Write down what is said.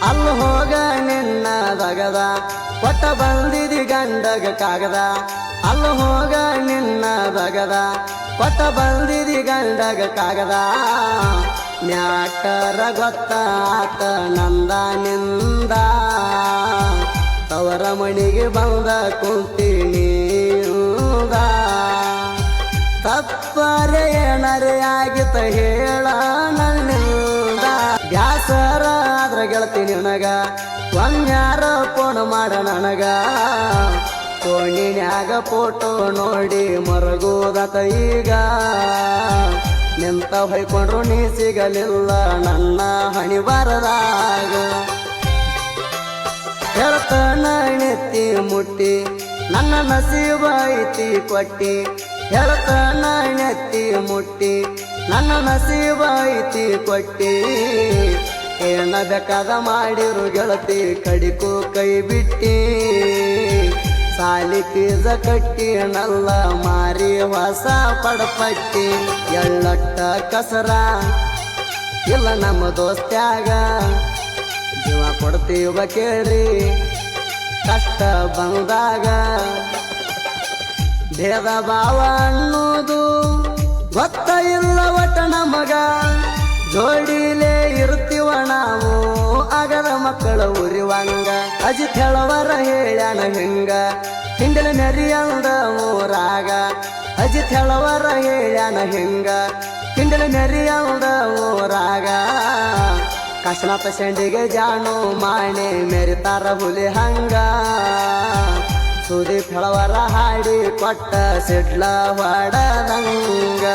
ಅಲ್ಲಿ ಹೋಗ ನಿನ್ನ ದಗದ ಕೊಟ್ಟ ಬಂದಿದಿ ಗಂಡಗ ಕಾಗದ ಅಲ್ಲಿ ಹೋಗ ನಿನ್ನ ದಗದ ಕೊಟ್ಟ ಬಂದಿದಿ ಗಂಡಗ ಕಾಗದ ಮ್ಯಾಟರ ಗೊತ್ತಾತ ನಂದ ನಿಂದ ತವರ ಮಣಿಗೆ ಬಂದ ಕುಂತೀನಿ ತಪ್ಪರೆ ಏನರೆ ಆಗಿತ ಹೇಳ ನನ್ನಿಂದ ಬ್ಯಾಸರ ಆದ್ರ ಗೆಳತಿ ನಿನಗ ಒಮ್ಮ್ಯಾರ ಫೋನ್ ಮಾಡ ನನಗ ಫೋನಿನ್ಯಾಗ ಫೋಟೋ ನೋಡಿ ಮರಗೋದತ ಈಗ ನಿಂತ ಹೊಯ್ಕೊಂಡ್ರು ನೀ ಸಿಗಲಿಲ್ಲ ನನ್ನ ಹಣಿ ಬರದಾಗ ಹೇಳ್ತಾನ ನೆತ್ತಿ ಮುಟ್ಟಿ ನನ್ನ ನಸೀಬ ಐತಿ ಕೊಟ್ಟಿ ಹೇಳ್ತಾನ ನೆತ್ತಿ ಮುಟ್ಟಿ ನನ್ನ ನಸೀಬ ಐತಿ ಕೊಟ್ಟಿ ಏನ ಬೇಕಾದ ಮಾಡಿರು ಗೆಳತಿ ಕಡಿಕು ಕೈ ಬಿಟ್ಟಿ ಸಾಲಿ ಪೀಜ ಕಟ್ಟಿ ನಲ್ಲ ಮಾರಿ ಹೊಸ ಪಡಪಟ್ಟಿ ಎಳ್ಳಟ್ಟ ಕಸರ ಇಲ್ಲ ನಮ್ಮ ದೋಸ್ತ್ಯಾಗ ಜೀವ ಕೊಡ್ತೀವ ಕೇಳ್ರಿ ಕಷ್ಟ ಬಂದಾಗ ಭೇದ ಭಾವ ಅನ್ನೋದು ಗೊತ್ತ ಇಲ್ಲ ಒಟ್ಟ ನಮಗ ಜೋಡಿಲೇ ಇರ್ತೀವ ನಾವು ಆಗದ ಮಕ್ಕಳ ಉರಿವಂಗ ಅಜಿತ್ ಹೇಳವರ ಹೇಳ್ಯಾನ ಹಿಂಗ ಹಿಂಡಲ ಮೆರಿಯಂದ ಊರಾಗ ಅಜಿತ್ ಹೇಳವರ ಹೇಳ್ಯಾನ ಹಿಂಗ ಹಿಂಡಲ ಮೆರಿಯಂದ ಊರಾಗ ಕಷ್ಟನಾಥ ಶೆಂಡಿಗೆ ಜಾನು ಮಾಣೆ ಮೆರಿತಾರ ಹುಲಿ ಹಂಗ ಸುದೀಪ್ ಹೇಳವರ ಹಾಡಿ ಕೊಟ್ಟ ಸಿಡ್ಲ ಹೊಡದಂಗ